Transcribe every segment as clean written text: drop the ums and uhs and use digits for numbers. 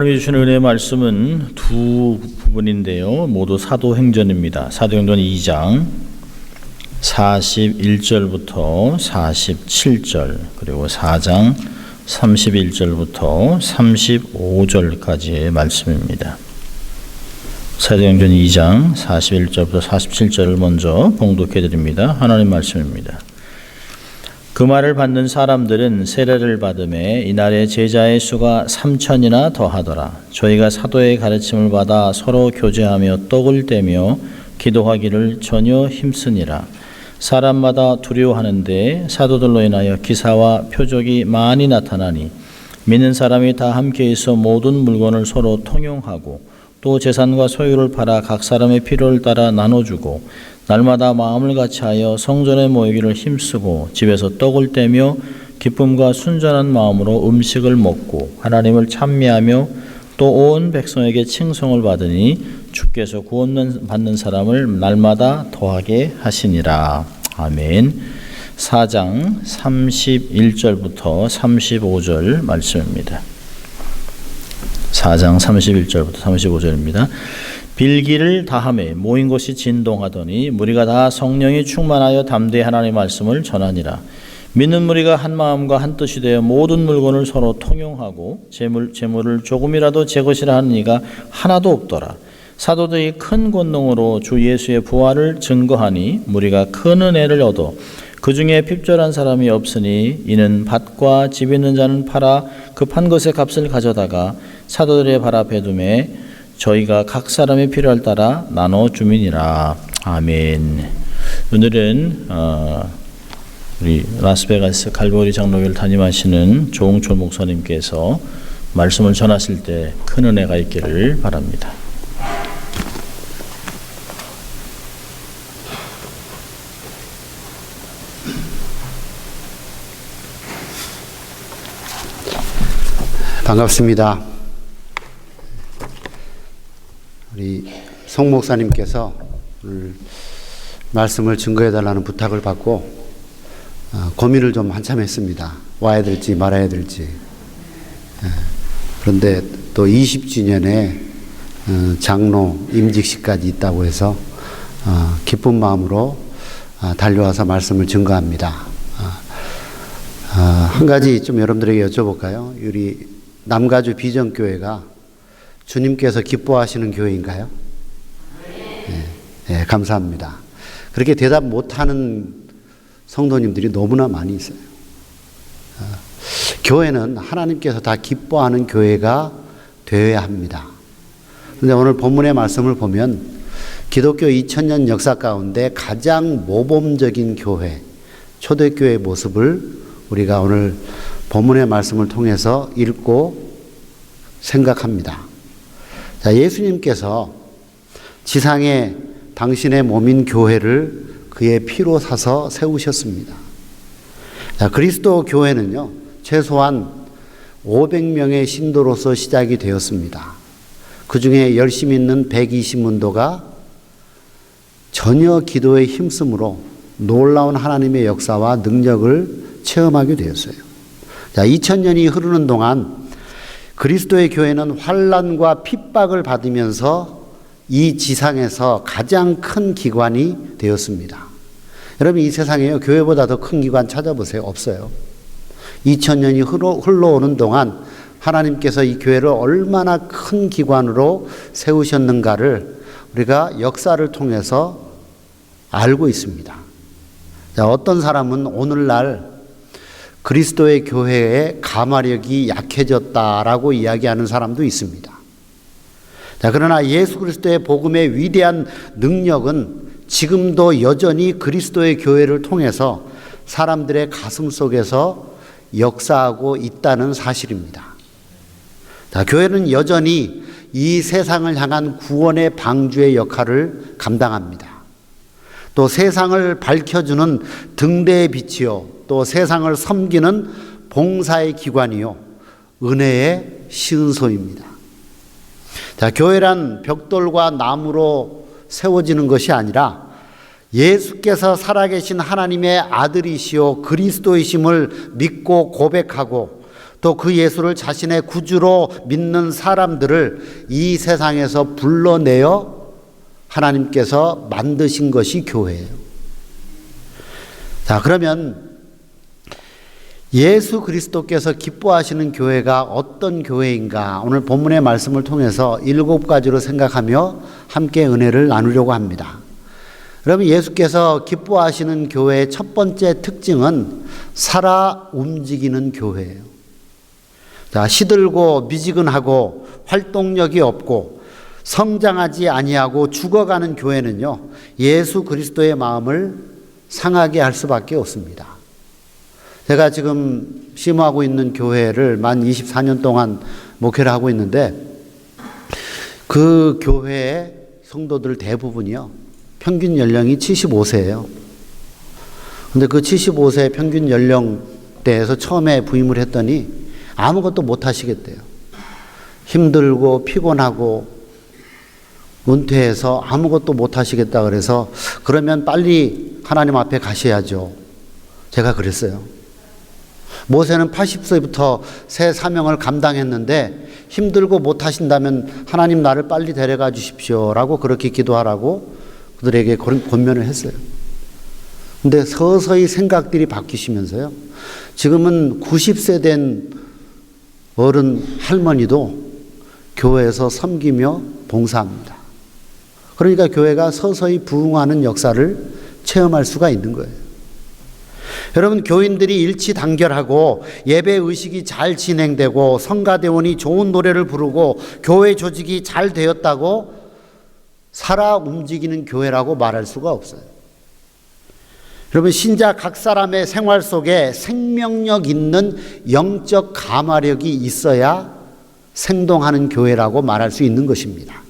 하나님이 주신 은혜의 말씀은 두 부분인데요. 모두 사도행전입니다. 사도행전 2장 41절부터 47절 그리고 4장 31절부터 35절까지의 말씀입니다. 사도행전 2장 41절부터 47절을 먼저 봉독해 드립니다. 하나님 말씀입니다. 그 말을 받는 사람들은 세례를 받음에 이날에 제자의 수가 3,000이나 더하더라. 저희가 사도의 가르침을 받아 서로 교제하며 떡을 떼며 기도하기를 전혀 힘쓰니라. 사람마다 두려워하는데 사도들로 인하여 기사와 표적이 많이 나타나니 믿는 사람이 다 함께 있어 모든 물건을 서로 통용하고 또 재산과 소유를 팔아 각 사람의 필요를 따라 나눠주고 날마다 마음을 같이하여 성전에 모이기를 힘쓰고 집에서 떡을 떼며 기쁨과 순전한 마음으로 음식을 먹고 하나님을 찬미하며 또 온 백성에게 칭송을 받으니 주께서 구원받는 사람을 날마다 더하게 하시니라. 아멘. 4장 31절부터 35절 말씀입니다. 4장 31절부터 35절입니다. 빌기를 다하매 모인 곳이 진동하더니 무리가 다 성령이 충만하여 담대히 하나님의 말씀을 전하니라. 믿는 무리가 한 마음과 한 뜻이 되어 모든 물건을 서로 통용하고 재물을 조금이라도 제 것이라 하는 이가 하나도 없더라. 사도들이 큰 권능으로 주 예수의 부활을 증거하니 무리가 큰 은혜를 얻어 그 중에 핍절한 사람이 없으니 이는 밭과 집 있는 자는 팔아 그 판 것의 값을 가져다가 사도들의 발 앞에 두매 저희가 각 사람의 필요를 따라 나눠 주민이라. 아멘. 오늘은 우리 라스베가스 갈보리 장로교를 담임하시는 조홍철 목사님께서 말씀을 전하실 때 큰 은혜가 있기를 바랍니다. 반갑습니다. 우리 송 목사님께서 오늘 말씀을 증거해달라는 부탁을 받고 고민을 좀 한참 했습니다. 와야 될지 말아야 될지. 그런데 또 20주년에 장로 임직식까지 있다고 해서 기쁜 마음으로 달려와서 말씀을 증거합니다. 한 가지 좀 여러분들에게 여쭤볼까요? 우리 남가주 비전교회가 주님께서 기뻐하시는 교회인가요? 네, 감사합니다. 그렇게 대답 못하는 성도님들이 너무나 많이 있어요. 교회는 하나님께서 다 기뻐하는 교회가 되어야 합니다. 그런데 오늘 본문의 말씀을 보면 기독교 2000년 역사 가운데 가장 모범적인 교회, 초대교회의 모습을 우리가 오늘 본문의 말씀을 통해서 읽고 생각합니다. 자, 예수님께서 지상에 당신의 몸인 교회를 그의 피로 사서 세우셨습니다. 자, 그리스도 교회는요, 최소한 500명의 신도로서 시작이 되었습니다. 그 중에 열심히 있는 120문도가 전혀 기도에 힘쓰므로 놀라운 하나님의 역사와 능력을 체험하게 되었어요. 자, 2000년이 흐르는 동안 그리스도의 교회는 환난과 핍박을 받으면서 이 지상에서 가장 큰 기관이 되었습니다. 여러분, 이 세상에요, 교회보다 더 큰 기관 찾아보세요. 없어요. 2000년이 흘러오는 동안 하나님께서 이 교회를 얼마나 큰 기관으로 세우셨는가를 우리가 역사를 통해서 알고 있습니다. 자, 어떤 사람은 오늘날 그리스도의 교회의 가마력이 약해졌다라고 이야기하는 사람도 있습니다. 자, 그러나 예수 그리스도의 복음의 위대한 능력은 지금도 여전히 그리스도의 교회를 통해서 사람들의 가슴 속에서 역사하고 있다는 사실입니다. 자, 교회는 여전히 이 세상을 향한 구원의 방주의 역할을 감당합니다. 또 세상을 밝혀주는 등대의 빛이요, 또 세상을 섬기는 봉사의 기관이요, 은혜의 시은소입니다. 자, 교회란 벽돌과 나무로 세워지는 것이 아니라 예수께서 살아계신 하나님의 아들이시오 그리스도이심을 믿고 고백하고 또 그 예수를 자신의 구주로 믿는 사람들을 이 세상에서 불러내어 하나님께서 만드신 것이 교회예요. 자, 그러면 예수 그리스도께서 기뻐하시는 교회가 어떤 교회인가? 오늘 본문의 말씀을 통해서 7가지로 생각하며 함께 은혜를 나누려고 합니다. 그러면 예수께서 기뻐하시는 교회의 첫 번째 특징은 살아 움직이는 교회예요. 자, 시들고 미지근하고 활동력이 없고 성장하지 아니하고 죽어가는 교회는요, 예수 그리스도의 마음을 상하게 할 수밖에 없습니다. 제가 지금 심호하고 있는 교회를 만 24년 동안 목회를 하고 있는데 그 교회의 성도들 대부분이요, 평균 연령이 75세예요. 근데 그 75세 평균 연령대에서 처음에 부임을 했더니 아무것도 못 하시겠대요. 힘들고 피곤하고 은퇴해서 아무것도 못 하시겠다 그래서 그러면 빨리 하나님 앞에 가셔야죠. 제가 그랬어요. 모세는 80세부터 새 사명을 감당했는데 힘들고 못 하신다면 하나님 나를 빨리 데려가 주십시오라고 그렇게 기도하라고 그들에게 권면을 했어요. 근데 서서히 생각들이 바뀌시면서요, 지금은 90세 된 어른 할머니도 교회에서 섬기며 봉사합니다. 그러니까 교회가 서서히 부흥하는 역사를 체험할 수가 있는 거예요. 여러분, 교인들이 일치단결하고 예배 의식이 잘 진행되고 성가대원이 좋은 노래를 부르고 교회 조직이 잘 되었다고 살아 움직이는 교회라고 말할 수가 없어요. 여러분, 신자 각 사람의 생활 속에 생명력 있는 영적 감화력이 있어야 생동하는 교회라고 말할 수 있는 것입니다.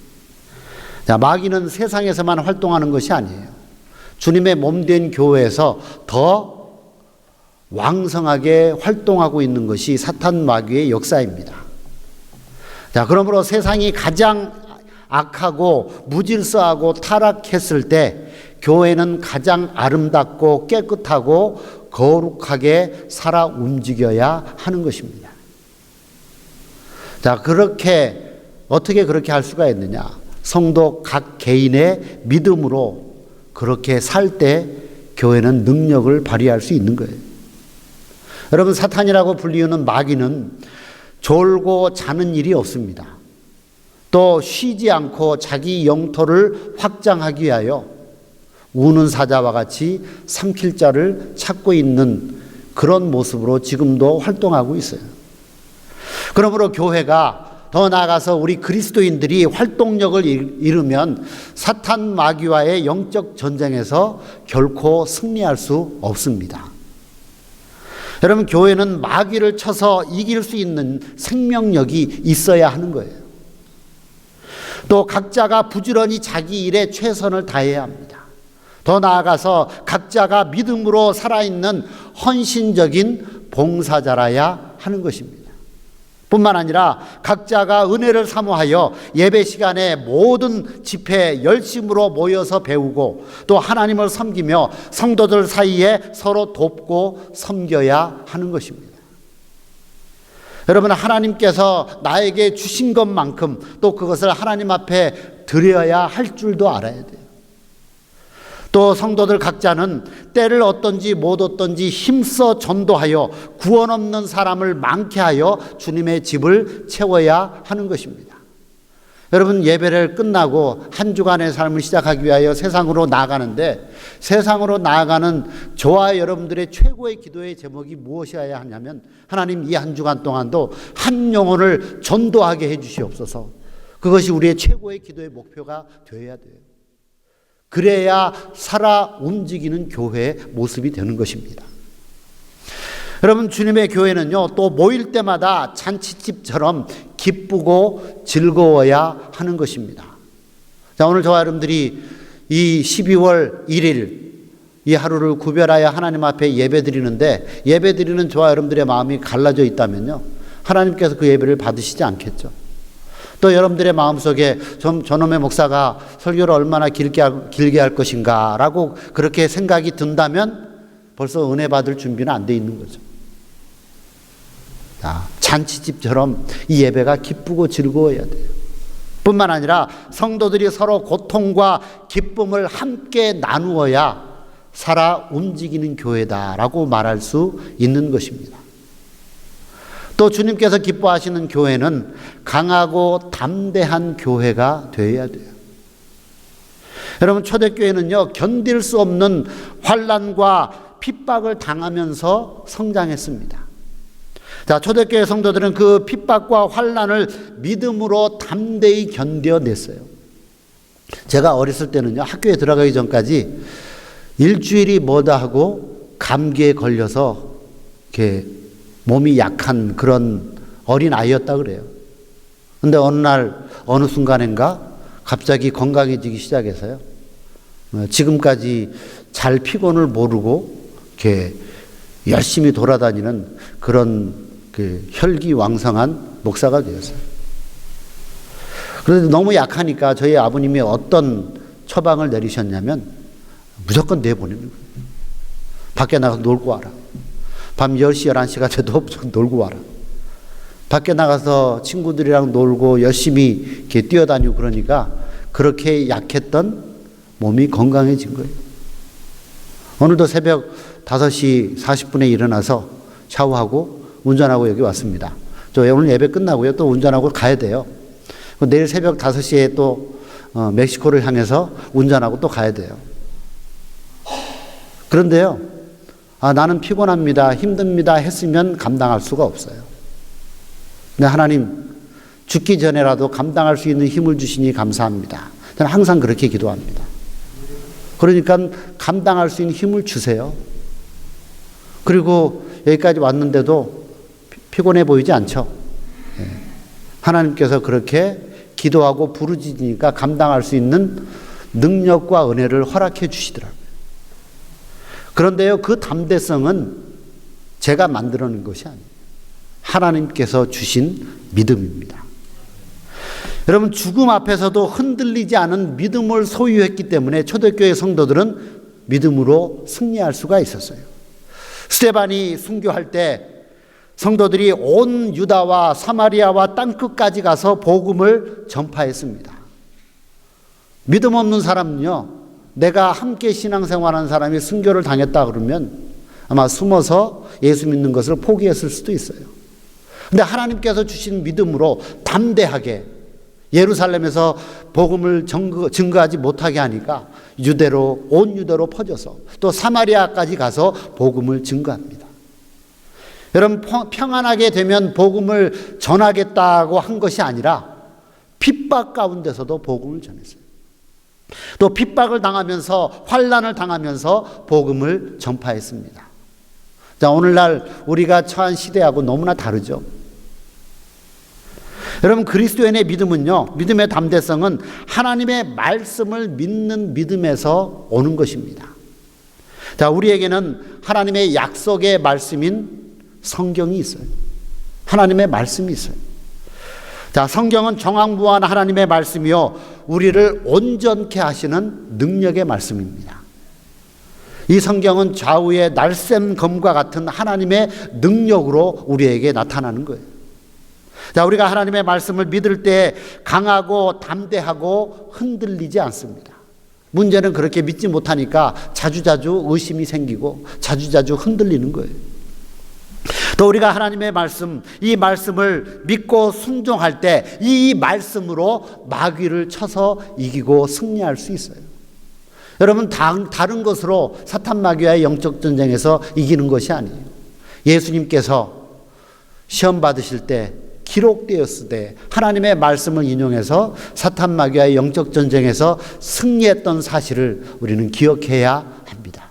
자, 마귀는 세상에서만 활동하는 것이 아니에요. 주님의 몸된 교회에서 더 왕성하게 활동하고 있는 것이 사탄 마귀의 역사입니다. 자, 그러므로 세상이 가장 악하고 무질서하고 타락했을 때 교회는 가장 아름답고 깨끗하고 거룩하게 살아 움직여야 하는 것입니다. 자, 어떻게 그렇게 할 수가 있느냐? 성도 각 개인의 믿음으로 그렇게 살 때 교회는 능력을 발휘할 수 있는 거예요. 여러분, 사탄이라고 불리우는 마귀는 졸고 자는 일이 없습니다. 또 쉬지 않고 자기 영토를 확장하기 위하여 우는 사자와 같이 삼킬 자를 찾고 있는 그런 모습으로 지금도 활동하고 있어요. 그러므로 교회가 더 나아가서 우리 그리스도인들이 활동력을 잃으면 사탄 마귀와의 영적 전쟁에서 결코 승리할 수 없습니다. 여러분, 교회는 마귀를 쳐서 이길 수 있는 생명력이 있어야 하는 거예요. 또 각자가 부지런히 자기 일에 최선을 다해야 합니다. 더 나아가서 각자가 믿음으로 살아있는 헌신적인 봉사자라야 하는 것입니다. 뿐만 아니라 각자가 은혜를 사모하여 예배 시간에 모든 집회에 열심으로 모여서 배우고 또 하나님을 섬기며 성도들 사이에 서로 돕고 섬겨야 하는 것입니다. 여러분, 하나님께서 나에게 주신 것만큼 또 그것을 하나님 앞에 드려야 할 줄도 알아야 돼요. 또 성도들 각자는 때를 얻든지 못 얻든지 힘써 전도하여 구원 없는 사람을 많게 하여 주님의 집을 채워야 하는 것입니다. 여러분, 예배를 끝나고 한 주간의 삶을 시작하기 위하여 세상으로 나아가는데 세상으로 나아가는 저와 여러분들의 최고의 기도의 제목이 무엇이어야 하냐면 하나님, 이 한 주간 동안도 한 영혼을 전도하게 해 주시옵소서. 그것이 우리의 최고의 기도의 목표가 되어야 돼요. 그래야 살아 움직이는 교회의 모습이 되는 것입니다. 여러분, 주님의 교회는요, 또 모일 때마다 잔치집처럼 기쁘고 즐거워야 하는 것입니다. 자, 오늘 저와 여러분들이 이 12월 1일 이 하루를 구별하여 하나님 앞에 예배 드리는데 예배 드리는 저와 여러분들의 마음이 갈라져 있다면요, 하나님께서 그 예배를 받으시지 않겠죠. 또 여러분들의 마음속에 저놈의 목사가 설교를 얼마나 길게 할 것인가 라고 그렇게 생각이 든다면 벌써 은혜 받을 준비는 안 돼 있는 거죠. 자, 잔치집처럼 이 예배가 기쁘고 즐거워야 돼요. 뿐만 아니라 성도들이 서로 고통과 기쁨을 함께 나누어야 살아 움직이는 교회다라고 말할 수 있는 것입니다. 또 주님께서 기뻐하시는 교회는 강하고 담대한 교회가 되어야 돼요. 여러분, 초대교회는요, 견딜 수 없는 환난과 핍박을 당하면서 성장했습니다. 자, 초대교회 성도들은 그 핍박과 환난을 믿음으로 담대히 견뎌냈어요. 제가 어렸을 때는요, 학교에 들어가기 전까지 일주일이 뭐다 하고 감기에 걸려서 이렇게 몸이 약한 그런 어린 아이였다 그래요. 근데 어느 날 어느 순간인가 갑자기 건강해지기 시작해서요. 지금까지 잘 피곤을 모르고 이렇게 열심히 돌아다니는 그런 그 혈기왕성한 목사가 되었어요. 그런데 너무 약하니까 저희 아버님이 어떤 처방을 내리셨냐면 무조건 내보내는 거예요. 밖에 나가서 놀고 와라. 밤 10시, 11시가 돼도 놀고 와라. 밖에 나가서 친구들이랑 놀고 열심히 이렇게 뛰어다니고 그러니까 그렇게 약했던 몸이 건강해진 거예요. 오늘도 새벽 5시 40분에 일어나서 샤워하고 운전하고 여기 왔습니다. 저 오늘 예배 끝나고요. 또 운전하고 가야 돼요. 내일 새벽 5시에 또 멕시코를 향해서 운전하고 또 가야 돼요. 그런데요, 나는 피곤합니다, 힘듭니다 했으면 감당할 수가 없어요. 근데 하나님, 죽기 전에라도 감당할 수 있는 힘을 주시니 감사합니다. 저는 항상 그렇게 기도합니다. 그러니까 감당할 수 있는 힘을 주세요. 그리고 여기까지 왔는데도 피곤해 보이지 않죠? 하나님께서 그렇게 기도하고 부르짖으니까 감당할 수 있는 능력과 은혜를 허락해 주시더라고요. 그런데요, 그 담대성은 제가 만들어낸 것이 아니에요. 하나님께서 주신 믿음입니다. 여러분, 죽음 앞에서도 흔들리지 않은 믿음을 소유했기 때문에 초대교회 성도들은 믿음으로 승리할 수가 있었어요. 스데반이 순교할 때 성도들이 온 유다와 사마리아와 땅끝까지 가서 복음을 전파했습니다. 믿음 없는 사람은요, 내가 함께 신앙생활하는 사람이 순교를 당했다 그러면 아마 숨어서 예수 믿는 것을 포기했을 수도 있어요. 근데 하나님께서 주신 믿음으로 담대하게 예루살렘에서 복음을 증거하지 못하게 하니까 유대로, 온 유대로 퍼져서 또 사마리아까지 가서 복음을 증거합니다. 여러분, 평안하게 되면 복음을 전하겠다고 한 것이 아니라 핍박 가운데서도 복음을 전했어요. 또 핍박을 당하면서, 환난을 당하면서 복음을 전파했습니다. 자, 오늘날 우리가 처한 시대하고 너무나 다르죠. 여러분, 그리스도인의 믿음은요, 믿음의 담대성은 하나님의 말씀을 믿는 믿음에서 오는 것입니다. 자, 우리에게는 하나님의 약속의 말씀인 성경이 있어요. 하나님의 말씀이 있어요. 자, 성경은 정황부한 하나님의 말씀이요, 우리를 온전케 하시는 능력의 말씀입니다. 이 성경은 좌우의 날쌘 검과 같은 하나님의 능력으로 우리에게 나타나는 거예요. 자, 우리가 하나님의 말씀을 믿을 때 강하고 담대하고 흔들리지 않습니다. 문제는 그렇게 믿지 못하니까 자주자주 의심이 생기고 자주자주 흔들리는 거예요. 또 우리가 하나님의 말씀, 이 말씀을 믿고 순종할 때 이 말씀으로 마귀를 쳐서 이기고 승리할 수 있어요. 여러분, 다른 것으로 사탄 마귀와의 영적 전쟁에서 이기는 것이 아니에요. 예수님께서 시험 받으실 때 기록되었으되 하나님의 말씀을 인용해서 사탄 마귀와의 영적 전쟁에서 승리했던 사실을 우리는 기억해야 합니다.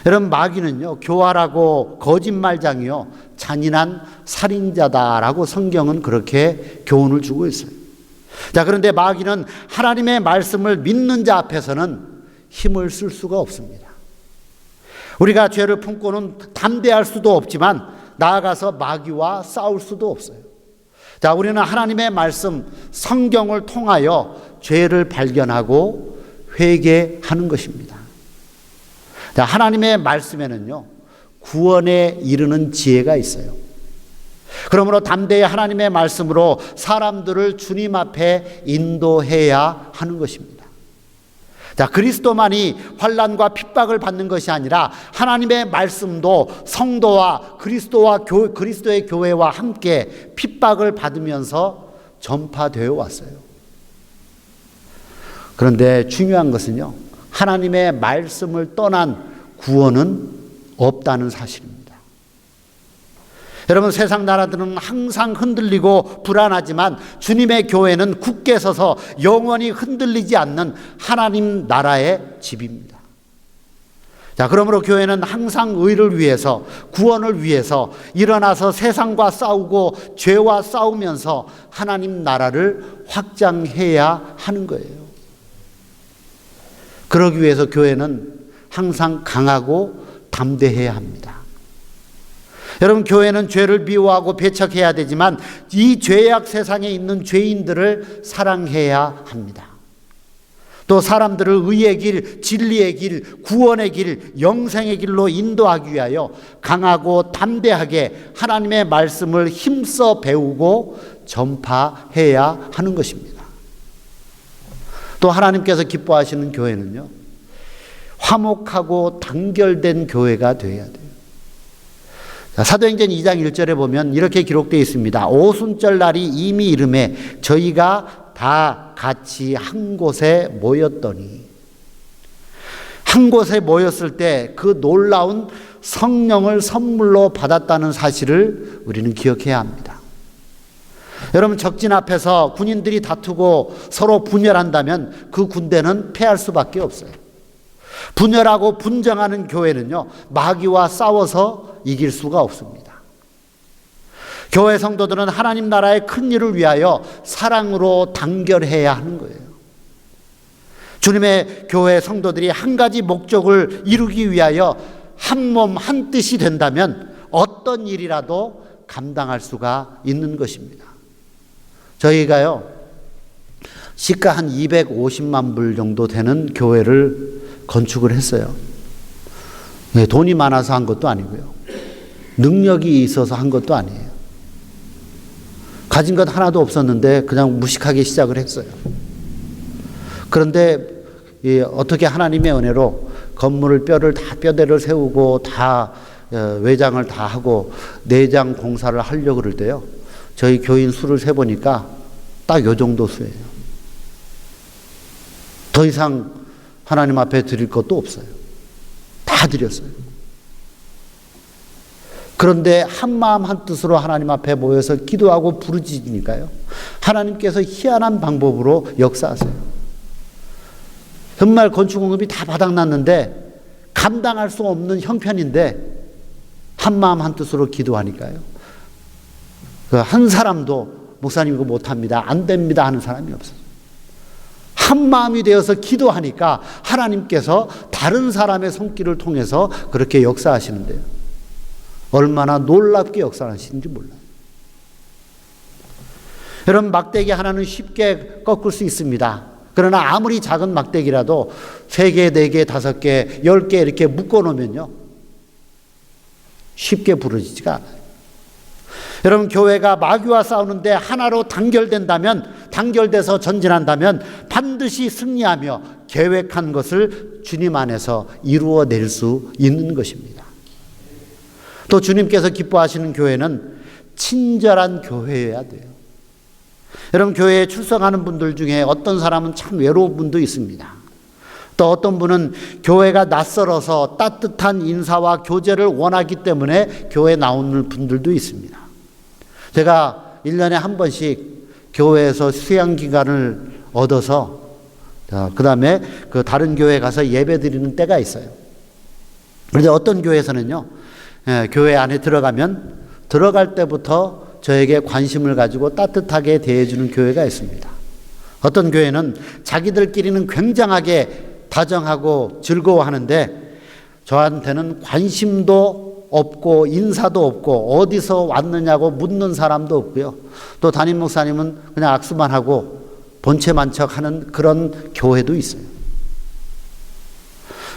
여러분, 마귀는요, 교활하고 거짓말장이요, 잔인한 살인자다라고 성경은 그렇게 교훈을 주고 있어요. 자, 그런데 마귀는 하나님의 말씀을 믿는 자 앞에서는 힘을 쓸 수가 없습니다. 우리가 죄를 품고는 담대할 수도 없지만 나아가서 마귀와 싸울 수도 없어요. 자, 우리는 하나님의 말씀, 성경을 통하여 죄를 발견하고 회개하는 것입니다. 자, 하나님의 말씀에는요, 구원에 이르는 지혜가 있어요. 그러므로 담대히 하나님의 말씀으로 사람들을 주님 앞에 인도해야 하는 것입니다. 자, 그리스도만이 환난과 핍박을 받는 것이 아니라 하나님의 말씀도 성도와 그리스도의 교회와 함께 핍박을 받으면서 전파되어 왔어요. 그런데 중요한 것은요, 하나님의 말씀을 떠난 구원은 없다는 사실입니다. 여러분, 세상 나라들은 항상 흔들리고 불안하지만 주님의 교회는 굳게 서서 영원히 흔들리지 않는 하나님 나라의 집입니다. 자, 그러므로 교회는 항상 의를 위해서, 구원을 위해서 일어나서 세상과 싸우고 죄와 싸우면서 하나님 나라를 확장해야 하는 거예요. 그러기 위해서 교회는 항상 강하고 담대해야 합니다. 여러분, 교회는 죄를 미워하고 배척해야 되지만 이 죄악 세상에 있는 죄인들을 사랑해야 합니다. 또 사람들을 의의 길, 진리의 길, 구원의 길, 영생의 길로 인도하기 위하여 강하고 담대하게 하나님의 말씀을 힘써 배우고 전파해야 하는 것입니다. 또 하나님께서 기뻐하시는 교회는요, 화목하고 단결된 교회가 되어야 돼요. 자, 사도행전 2장 1절에 보면 이렇게 기록되어 있습니다. 오순절 날이 이미 이름에 저희가 다 같이 한 곳에 모였더니, 한 곳에 모였을 때 그 놀라운 성령을 선물로 받았다는 사실을 우리는 기억해야 합니다. 여러분, 적진 앞에서 군인들이 다투고 서로 분열한다면 그 군대는 패할 수밖에 없어요. 분열하고 분정하는 교회는요, 마귀와 싸워서 이길 수가 없습니다. 교회 성도들은 하나님 나라의 큰 일을 위하여 사랑으로 단결해야 하는 거예요. 주님의 교회 성도들이 한 가지 목적을 이루기 위하여 한 몸 한 뜻이 된다면 어떤 일이라도 감당할 수가 있는 것입니다. 저희가요, 시가 한 250만 불 정도 되는 교회를 건축을 했어요. 돈이 많아서 한 것도 아니고요, 능력이 있어서 한 것도 아니에요. 가진 것 하나도 없었는데 그냥 무식하게 시작을 했어요. 그런데 어떻게 하나님의 은혜로 건물을 뼈대를 세우고 다 외장을 다 하고 내장 공사를 하려고 그럴 때요, 저희 교인 수를 세보니까 딱 요 정도 수예요. 더 이상 하나님 앞에 드릴 것도 없어요. 다 드렸어요. 그런데 한 마음 한 뜻으로 하나님 앞에 모여서 기도하고 부르짖으니까요, 하나님께서 희한한 방법으로 역사하세요. 정말 건축공급이 다 바닥났는데 감당할 수 없는 형편인데 한 마음 한 뜻으로 기도하니까요, 한 사람도 목사님 이거 못합니다, 안 됩니다 하는 사람이 없어요. 한 마음이 되어서 기도하니까 하나님께서 다른 사람의 손길을 통해서 그렇게 역사하시는데요, 얼마나 놀랍게 역사하시는지 몰라요. 여러분, 막대기 하나는 쉽게 꺾을 수 있습니다. 그러나 아무리 작은 막대기라도 3개, 4개, 5개, 10개 이렇게 묶어놓으면요, 쉽게 부러지지가 않아요. 여러분, 교회가 마귀와 싸우는데 하나로 단결돼서 전진한다면 반드시 승리하며 계획한 것을 주님 안에서 이루어낼 수 있는 것입니다. 또 주님께서 기뻐하시는 교회는 친절한 교회여야 돼요. 여러분, 교회에 출석하는 분들 중에 어떤 사람은 참 외로운 분도 있습니다. 또 어떤 분은 교회가 낯설어서 따뜻한 인사와 교제를 원하기 때문에 교회에 나오는 분들도 있습니다. 제가 1년에 한 번씩 교회에서 수양 기간을 얻어서 그 다음에 그 다른 교회에 가서 예배 드리는 때가 있어요. 그런데 어떤 교회에서는요, 교회 안에 들어갈 때부터 저에게 관심을 가지고 따뜻하게 대해주는 교회가 있습니다. 어떤 교회는 자기들끼리는 굉장하게 다정하고 즐거워하는데 저한테는 관심도 없고 인사도 없고 어디서 왔느냐고 묻는 사람도 없고요. 또 담임 목사님은 그냥 악수만 하고 본체만 척하는 그런 교회도 있어요.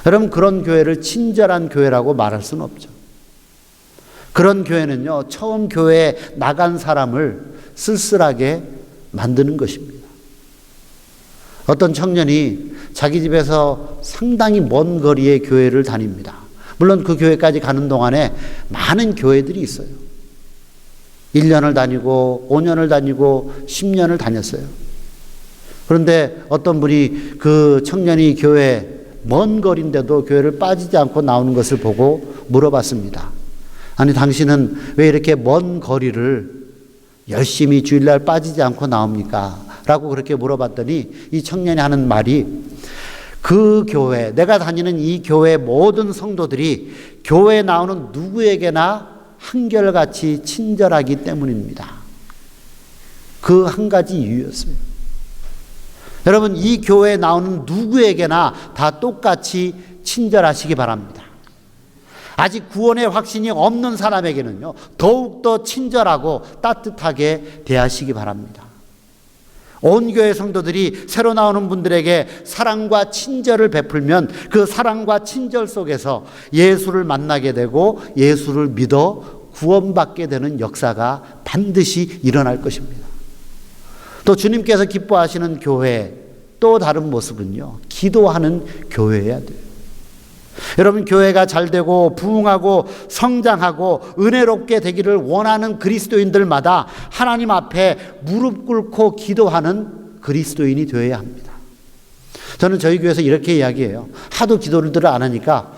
여러분, 그런 교회를 친절한 교회라고 말할 수는 없죠. 그런 교회는요, 처음 교회에 나간 사람을 쓸쓸하게 만드는 것입니다. 어떤 청년이 자기 집에서 상당히 먼 거리의 교회를 다닙니다. 물론 그 교회까지 가는 동안에 많은 교회들이 있어요. 1년을 다니고 5년을 다니고 10년을 다녔어요. 그런데 어떤 분이 그 청년이 교회 먼 거리인데도 교회를 빠지지 않고 나오는 것을 보고 물어봤습니다. 아니, 당신은 왜 이렇게 먼 거리를 열심히 주일날 빠지지 않고 나옵니까? 라고 그렇게 물어봤더니 이 청년이 하는 말이, 그 교회, 내가 다니는 이 교회 모든 성도들이 교회에 나오는 누구에게나 한결같이 친절하기 때문입니다. 그 한 가지 이유였어요. 여러분, 이 교회에 나오는 누구에게나 다 똑같이 친절하시기 바랍니다. 아직 구원의 확신이 없는 사람에게는요, 더욱더 친절하고 따뜻하게 대하시기 바랍니다. 온 교회 성도들이 새로 나오는 분들에게 사랑과 친절을 베풀면 그 사랑과 친절 속에서 예수를 만나게 되고 예수를 믿어 구원받게 되는 역사가 반드시 일어날 것입니다. 또 주님께서 기뻐하시는 교회 또 다른 모습은요, 기도하는 교회여야 돼요. 여러분, 교회가 잘 되고 부흥하고 성장하고 은혜롭게 되기를 원하는 그리스도인들마다 하나님 앞에 무릎 꿇고 기도하는 그리스도인이 되어야 합니다. 저는 저희 교회에서 이렇게 이야기해요. 하도 기도를 안 하니까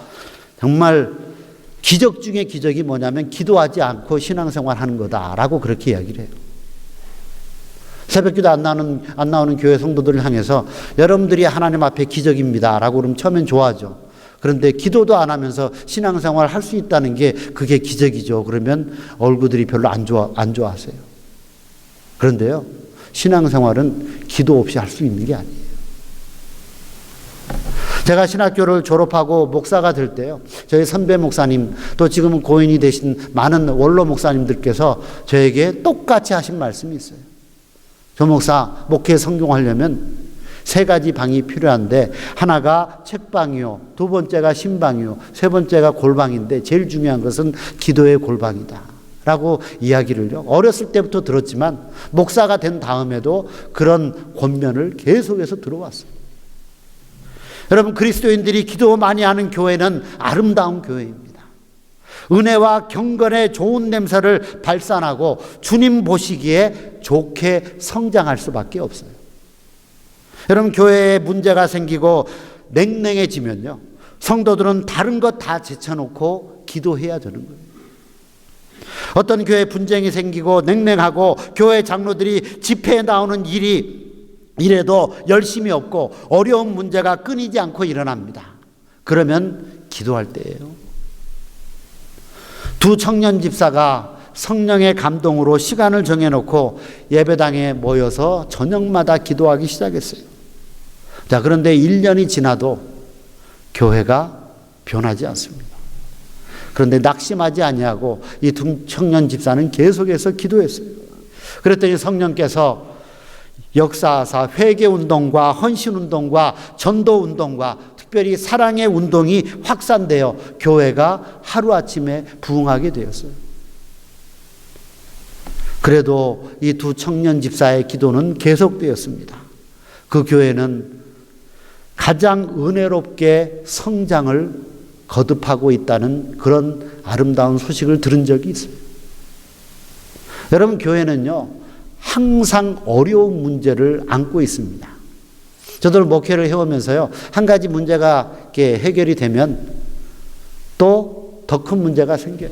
정말 기적 중에 기적이 뭐냐면 기도하지 않고 신앙생활 하는 거다라고 그렇게 이야기를 해요. 새벽기도 안 나오는 교회 성도들을 향해서 여러분들이 하나님 앞에 기적입니다라고 그러면 처음엔 좋아하죠. 그런데 기도도 안 하면서 신앙생활 할 수 있다는 게 그게 기적이죠. 그러면 얼굴들이 별로 안 좋아하세요. 그런데요, 신앙생활은 기도 없이 할 수 있는 게 아니에요. 제가 신학교를 졸업하고 목사가 될 때요, 저희 선배 목사님, 또 지금은 고인이 되신 많은 원로 목사님들께서 저에게 똑같이 하신 말씀이 있어요. 조 목사, 목회 성공하려면 3가지 방이 필요한데, 하나가 책방이요, 2번째가 신방이요, 3번째가 골방인데 제일 중요한 것은 기도의 골방이다 라고 이야기를요, 어렸을 때부터 들었지만 목사가 된 다음에도 그런 권면을 계속해서 들어왔어요. 여러분, 그리스도인들이 기도 많이 하는 교회는 아름다운 교회입니다. 은혜와 경건의 좋은 냄새를 발산하고 주님 보시기에 좋게 성장할 수밖에 없어요. 여러분, 교회에 문제가 생기고 냉랭해지면요, 성도들은 다른 것 다 제쳐놓고 기도해야 되는 거예요. 어떤 교회에 분쟁이 생기고 냉랭하고 교회 장로들이 집회에 나오는 이래도 열심히 없고 어려운 문제가 끊이지 않고 일어납니다. 그러면 기도할 때예요. 2 청년 집사가 성령의 감동으로 시간을 정해놓고 예배당에 모여서 저녁마다 기도하기 시작했어요. 자, 그런데 1년이 지나도 교회가 변하지 않습니다. 그런데 낙심하지 아니하고 이 2 청년 집사는 계속해서 기도했어요. 그랬더니 성령께서 역사하사 회개운동과 헌신운동과 전도운동과 특별히 사랑의 운동이 확산되어 교회가 하루아침에 부흥하게 되었어요. 그래도 이 2 청년 집사의 기도는 계속되었습니다. 그 교회는 가장 은혜롭게 성장을 거듭하고 있다는 그런 아름다운 소식을 들은 적이 있어요. 여러분, 교회는요, 항상 어려운 문제를 안고 있습니다. 저도 목회를 해오면서요, 한 가지 문제가 이렇게 해결이 되면 또 더 큰 문제가 생겨요.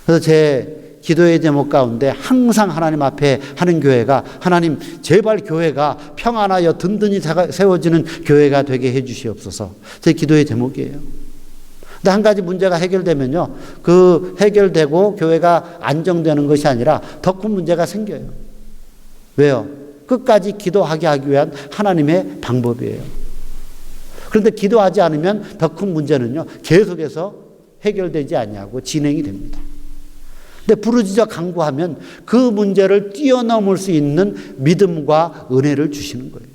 그래서 제 기도의 제목 가운데 항상 하나님 앞에 하는 교회가, 하나님 제발 교회가 평안하여 든든히 세워지는 교회가 되게 해 주시옵소서, 제 기도의 제목이에요. 근데 한 가지 문제가 해결되면요, 그 해결되고 교회가 안정되는 것이 아니라 더 큰 문제가 생겨요. 왜요? 끝까지 기도하게 하기 위한 하나님의 방법이에요. 그런데 기도하지 않으면 더 큰 문제는요, 계속해서 해결되지 않냐고 진행이 됩니다. 근데 부르짖어 간구하면 그 문제를 뛰어넘을 수 있는 믿음과 은혜를 주시는 거예요.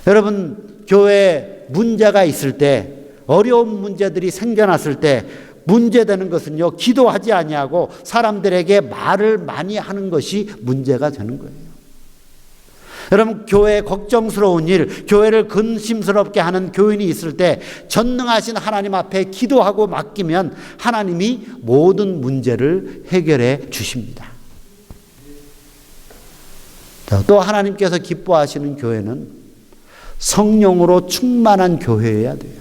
여러분, 교회에 문제가 있을 때, 어려운 문제들이 생겨났을 때 문제되는 것은요, 기도하지 아니하고 사람들에게 말을 많이 하는 것이 문제가 되는 거예요. 여러분, 교회에 걱정스러운 일, 교회를 근심스럽게 하는 교인이 있을 때 전능하신 하나님 앞에 기도하고 맡기면 하나님이 모든 문제를 해결해 주십니다. 또 하나님께서 기뻐하시는 교회는 성령으로 충만한 교회여야 돼요.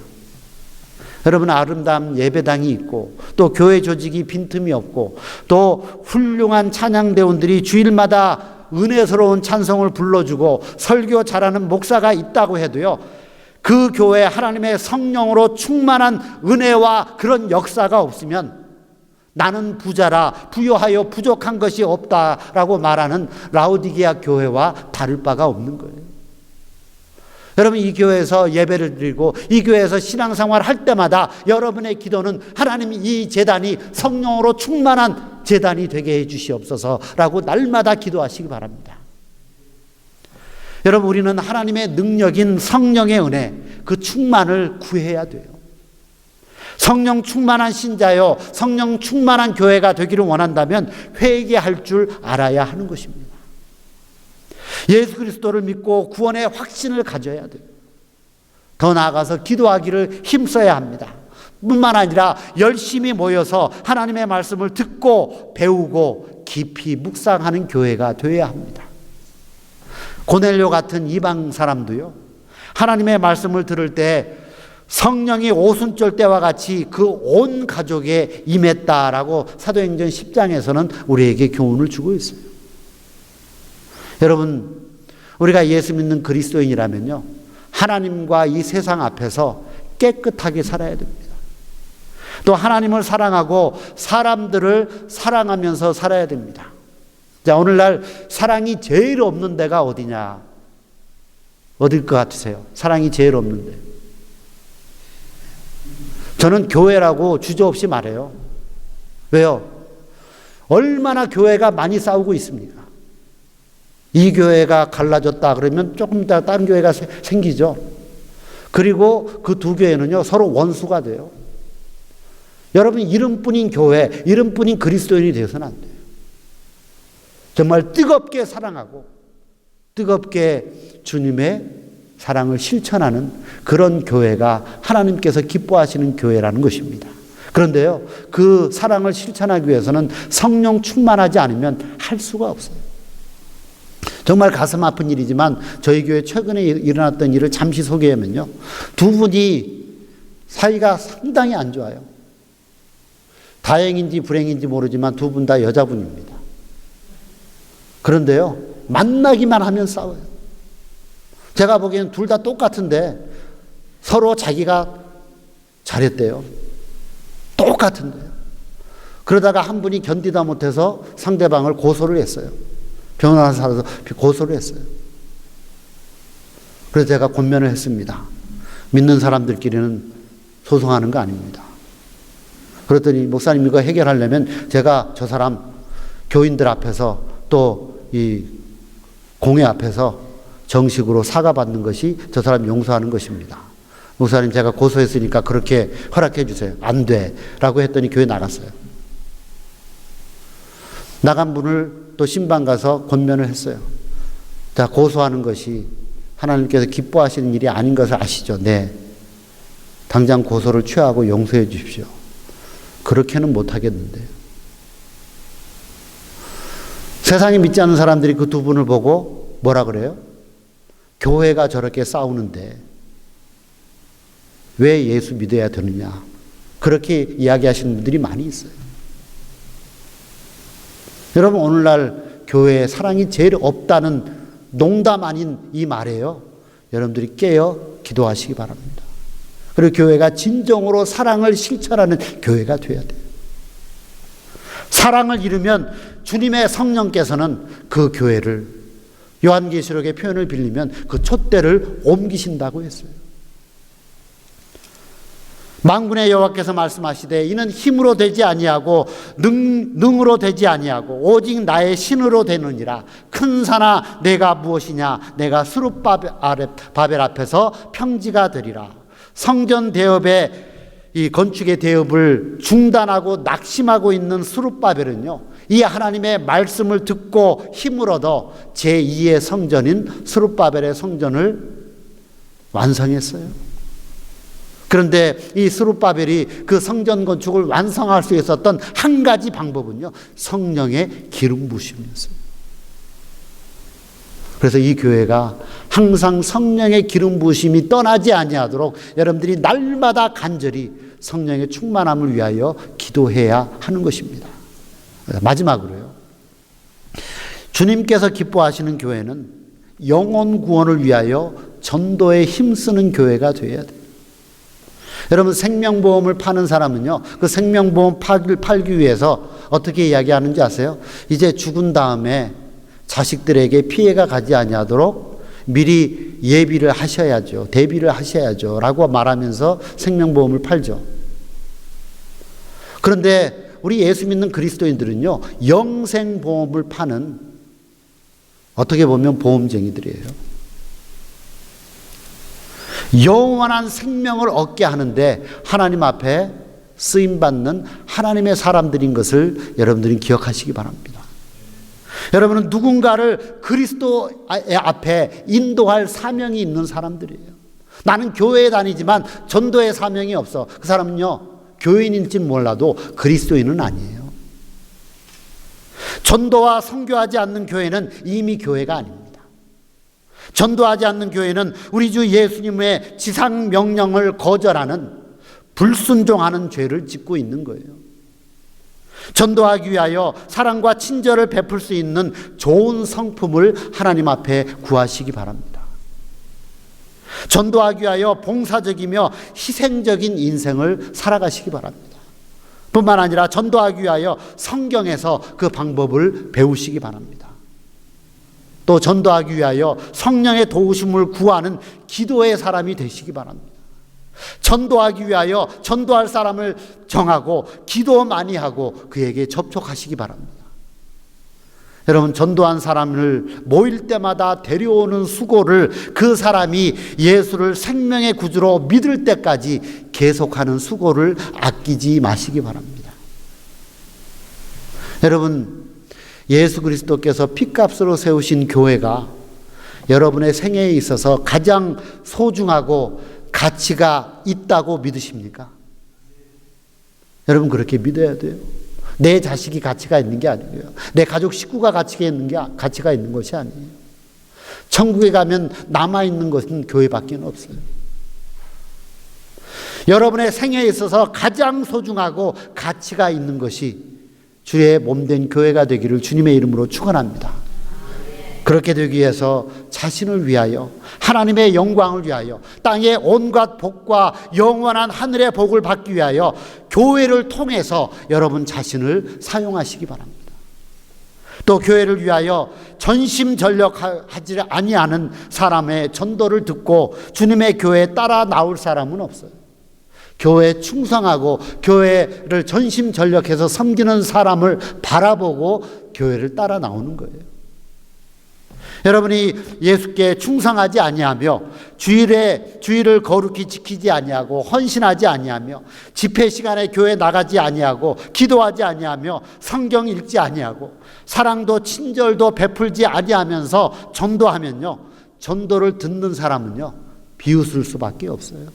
여러분, 아름다운 예배당이 있고 또 교회 조직이 빈틈이 없고 또 훌륭한 찬양대원들이 주일마다 은혜스러운 찬송을 불러주고 설교 잘하는 목사가 있다고 해도요, 그 교회에 하나님의 성령으로 충만한 은혜와 그런 역사가 없으면 나는 부자라 부유하여 부족한 것이 없다라고 말하는 라오디게아 교회와 다를 바가 없는 거예요. 여러분, 이 교회에서 예배를 드리고 이 교회에서 신앙생활을 할 때마다 여러분의 기도는 하나님, 이 제단이 성령으로 충만한 제단이 되게 해 주시옵소서라고 날마다 기도하시기 바랍니다. 여러분, 우리는 하나님의 능력인 성령의 은혜, 그 충만을 구해야 돼요. 성령 충만한 신자요, 성령 충만한 교회가 되기를 원한다면 회개할 줄 알아야 하는 것입니다. 예수 그리스도를 믿고 구원의 확신을 가져야 돼요. 더 나아가서 기도하기를 힘써야 합니다. 뿐만 아니라 열심히 모여서 하나님의 말씀을 듣고 배우고 깊이 묵상하는 교회가 되어야 합니다. 고넬료 같은 이방 사람도요, 하나님의 말씀을 들을 때 성령이 오순절 때와 같이 그 온 가족에 임했다라고 사도행전 10장에서는 우리에게 교훈을 주고 있어요. 여러분, 우리가 예수 믿는 그리스도인이라면요, 하나님과 이 세상 앞에서 깨끗하게 살아야 됩니다. 또 하나님을 사랑하고 사람들을 사랑하면서 살아야 됩니다. 자, 오늘날 사랑이 제일 없는 데가 어디냐? 어딜 것 같으세요? 사랑이 제일 없는 데. 저는 교회라고 주저없이 말해요. 왜요? 얼마나 교회가 많이 싸우고 있습니까? 이 교회가 갈라졌다 그러면 조금 이따 다른 교회가 생기죠. 그리고 그 두 교회는요, 서로 원수가 돼요. 여러분, 이름뿐인 교회, 이름뿐인 그리스도인이 되어서는 안 돼요. 정말 뜨겁게 사랑하고 뜨겁게 주님의 사랑을 실천하는 그런 교회가 하나님께서 기뻐하시는 교회라는 것입니다. 그런데요, 그 사랑을 실천하기 위해서는 성령 충만하지 않으면 할 수가 없어요. 정말 가슴 아픈 일이지만 저희 교회 최근에 일어났던 일을 잠시 소개하면요, 두 분이 사이가 상당히 안 좋아요. 다행인지 불행인지 모르지만 두 분 다 여자분입니다. 그런데요, 만나기만 하면 싸워요. 제가 보기에는 둘 다 똑같은데 서로 자기가 잘했대요. 똑같은데요. 그러다가 한 분이 견디다 못해서 상대방을 고소를 했어요. 병원에 살아서 고소를 했어요. 그래서 제가 권면을 했습니다. 믿는 사람들끼리는 소송하는 거 아닙니다. 그랬더니 목사님, 이거 해결하려면 제가 저 사람 교인들 앞에서 또 이 공회 앞에서 정식으로 사과받는 것이 저 사람 용서하는 것입니다. 목사님, 제가 고소했으니까 그렇게 허락해 주세요. 안 돼 라고 했더니 교회 나갔어요. 나간 분을 또 신방 가서 권면을 했어요. 자, 고소하는 것이 하나님께서 기뻐하시는 일이 아닌 것을 아시죠? 네. 당장 고소를 취하고 용서해 주십시오. 그렇게는 못하겠는데요. 세상에 믿지 않는 사람들이 그 두 분을 보고 뭐라 그래요? 교회가 저렇게 싸우는데 왜 예수 믿어야 되느냐? 그렇게 이야기하시는 분들이 많이 있어요. 여러분, 오늘날 교회에 사랑이 제일 없다는 농담 아닌 이 말이에요. 여러분들이 깨어 기도하시기 바랍니다. 그리고 교회가 진정으로 사랑을 실천하는 교회가 되어야 돼요. 사랑을 이루면 주님의 성령께서는 그 교회를, 요한계시록의 표현을 빌리면 그 촛대를 옮기신다고 했어요. 만군의 여호와께서 말씀하시되 이는 힘으로 되지 아니하고 능으로 되지 아니하고 오직 나의 신으로 되느니라. 큰 산아 내가 무엇이냐? 내가 수룹바벨 앞에서 평지가 되리라. 성전 대업에 이 건축의 대업을 중단하고 낙심하고 있는 스룹바벨은요, 이 하나님의 말씀을 듣고 힘을 얻어 제2의 성전인 스룹바벨의 성전을 완성했어요. 그런데 이 스룹바벨이 그 성전 건축을 완성할 수 있었던 한 가지 방법은요, 성령의 기름 부으심이었어요. 그래서 이 교회가 항상 성령의 기름 부으심이 떠나지 아니하도록 여러분들이 날마다 간절히 성령의 충만함을 위하여 기도해야 하는 것입니다. 마지막으로요, 주님께서 기뻐하시는 교회는 영혼 구원을 위하여 전도에 힘쓰는 교회가 되어야 돼요. 여러분, 생명보험을 파는 사람은요, 그 생명보험 팔기 위해서 어떻게 이야기하는지 아세요? 이제 죽은 다음에 자식들에게 피해가 가지 아니하도록 미리 예비를 하셔야죠. 대비를 하셔야죠. 라고 말하면서 생명보험을 팔죠. 그런데 우리 예수 믿는 그리스도인들은요, 영생보험을 파는, 어떻게 보면 보험쟁이들이에요. 영원한 생명을 얻게 하는데 하나님 앞에 쓰임받는 하나님의 사람들인 것을 여러분들이 기억하시기 바랍니다. 여러분은 누군가를 그리스도 앞에 인도할 사명이 있는 사람들이에요. 나는 교회에 다니지만 전도의 사명이 없어. 그 사람은요, 교인일지 몰라도 그리스도인은 아니에요. 전도와 선교하지 않는 교회는 이미 교회가 아닙니다. 전도하지 않는 교회는 우리 주 예수님의 지상 명령을 거절하는, 불순종하는 죄를 짓고 있는 거예요. 전도하기 위하여 사랑과 친절을 베풀 수 있는 좋은 성품을 하나님 앞에 구하시기 바랍니다. 전도하기 위하여 봉사적이며 희생적인 인생을 살아가시기 바랍니다. 뿐만 아니라 전도하기 위하여 성경에서 그 방법을 배우시기 바랍니다. 또 전도하기 위하여 성령의 도우심을 구하는 기도의 사람이 되시기 바랍니다. 전도하기 위하여 전도할 사람을 정하고 기도 많이 하고 그에게 접촉하시기 바랍니다. 여러분, 전도한 사람을 모일 때마다 데려오는 수고를 그 사람이 예수를 생명의 구주로 믿을 때까지 계속하는 수고를 아끼지 마시기 바랍니다. 여러분, 예수 그리스도께서 핏값으로 세우신 교회가 여러분의 생애에 있어서 가장 소중하고 가치가 있다고 믿으십니까? 여러분, 그렇게 믿어야 돼요. 내 자식이 가치가 있는 게 아니고요, 내 가족 식구가 가치가 있는 것이 아니에요. 천국에 가면 남아있는 것은 교회밖에 없어요. 여러분의 생애에 있어서 가장 소중하고 가치가 있는 것이 주의 몸된 교회가 되기를 주님의 이름으로 축원합니다. 그렇게 되기 위해서 자신을 위하여, 하나님의 영광을 위하여, 땅의 온갖 복과 영원한 하늘의 복을 받기 위하여 교회를 통해서 여러분 자신을 사용하시기 바랍니다. 또 교회를 위하여 전심전력하지 아니하는 사람의 전도를 듣고 주님의 교회에 따라 나올 사람은 없어요. 교회에 충성하고 교회를 전심전력해서 섬기는 사람을 바라보고 교회를 따라 나오는 거예요. 여러분이 예수께 충성하지 아니하며 주일을 거룩히 지키지 아니하고 헌신하지 아니하며 집회 시간에 교회 나가지 아니하고 기도하지 아니하며 성경 읽지 아니하고 사랑도 친절도 베풀지 아니하면서 전도하면요, 전도를 듣는 사람은요 비웃을 수밖에 없어요.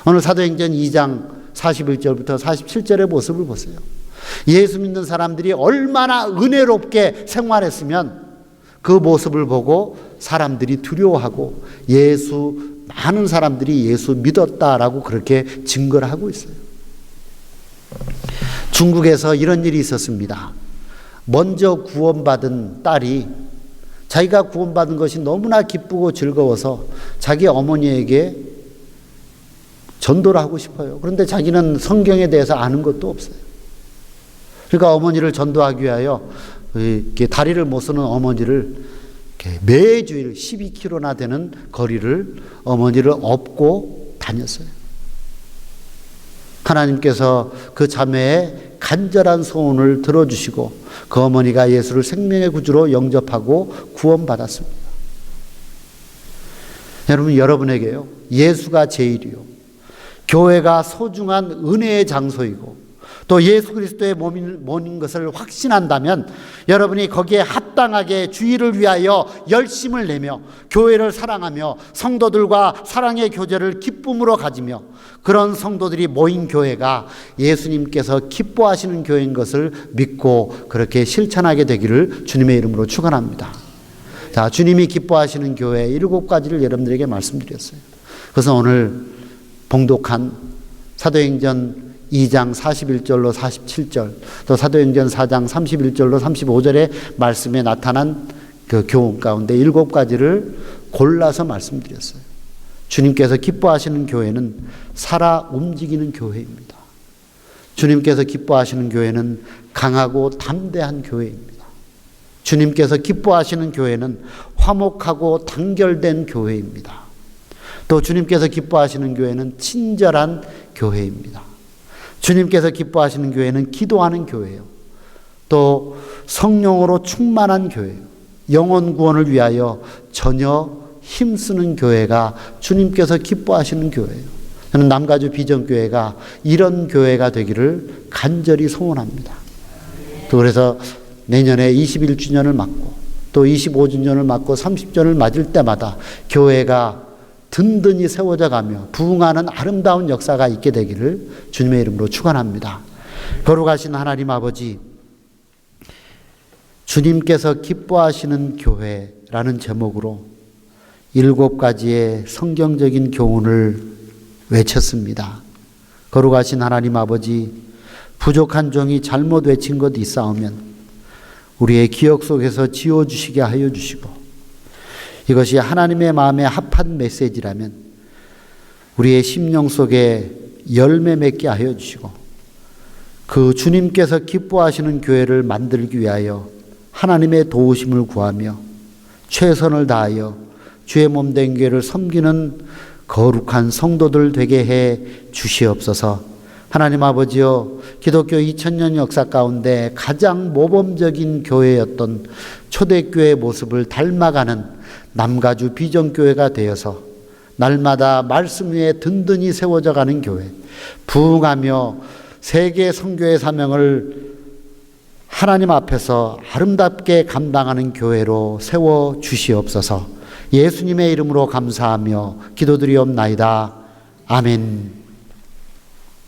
오늘 사도행전 2장 41절부터 47절의 모습을 보세요. 예수 믿는 사람들이 얼마나 은혜롭게 생활했으면 그 모습을 보고 사람들이 두려워하고 많은 사람들이 예수 믿었다라고 그렇게 증거를 하고 있어요. 중국에서 이런 일이 있었습니다. 먼저 구원받은 딸이 자기가 구원받은 것이 너무나 기쁘고 즐거워서 자기 어머니에게 전도를 하고 싶어요. 그런데 자기는 성경에 대해서 아는 것도 없어요. 그러니까 어머니를 전도하기 위하여 이렇게 다리를 못 쓰는 어머니를 매주일 12km나 되는 거리를 어머니를 업고 다녔어요. 하나님께서 그 자매의 간절한 소원을 들어주시고 그 어머니가 예수를 생명의 구주로 영접하고 구원받았습니다. 여러분, 여러분에게요, 예수가 제일이요, 교회가 소중한 은혜의 장소이고 또 예수 그리스도의 몸인 것을 확신한다면 여러분이 거기에 합당하게 주의를 위하여 열심을 내며 교회를 사랑하며 성도들과 사랑의 교제를 기쁨으로 가지며 그런 성도들이 모인 교회가 예수님께서 기뻐하시는 교회인 것을 믿고 그렇게 실천하게 되기를 주님의 이름으로 축원합니다. 자, 주님이 기뻐하시는 교회 7가지를 여러분들에게 말씀드렸어요. 그래서 오늘 봉독한 사도행전 2장 41절로 47절, 또 사도행전 4장 31절로 35절의 말씀에 나타난 그 교훈 가운데 7가지를 골라서 말씀드렸어요. 주님께서 기뻐하시는 교회는 살아 움직이는 교회입니다. 주님께서 기뻐하시는 교회는 강하고 담대한 교회입니다. 주님께서 기뻐하시는 교회는 화목하고 단결된 교회입니다. 또 주님께서 기뻐하시는 교회는 친절한 교회입니다. 주님께서 기뻐하시는 교회는 기도하는 교회예요. 또 성령으로 충만한 교회예요. 영혼 구원을 위하여 전혀 힘쓰는 교회가 주님께서 기뻐하시는 교회예요. 저는 남가주 비전교회가 이런 교회가 되기를 간절히 소원합니다. 또 그래서 내년에 21주년을 맞고 또 25주년을 맞고 30주년을 맞을 때마다 교회가 든든히 세워져 가며 부흥하는 아름다운 역사가 있게 되기를 주님의 이름으로 축원합니다. 거룩하신 하나님 아버지, 주님께서 기뻐하시는 교회라는 제목으로 7가지의 성경적인 교훈을 외쳤습니다. 거룩하신 하나님 아버지, 부족한 종이 잘못 외친 것 있사오면 우리의 기억 속에서 지워주시게 하여 주시고, 이것이 하나님의 마음에 합한 메시지라면 우리의 심령 속에 열매 맺게 하여 주시고, 그 주님께서 기뻐하시는 교회를 만들기 위하여 하나님의 도우심을 구하며 최선을 다하여 주의 몸된 교회를 섬기는 거룩한 성도들 되게 해 주시옵소서. 하나님 아버지여, 기독교 2000년 역사 가운데 가장 모범적인 교회였던 초대교회의 모습을 닮아가는 남가주 비전교회가 되어서 날마다 말씀 위에 든든히 세워져 가는 교회, 부흥하며 세계 선교의 사명을 하나님 앞에서 아름답게 감당하는 교회로 세워 주시옵소서. 예수님의 이름으로 감사하며 기도드리옵나이다. 아멘.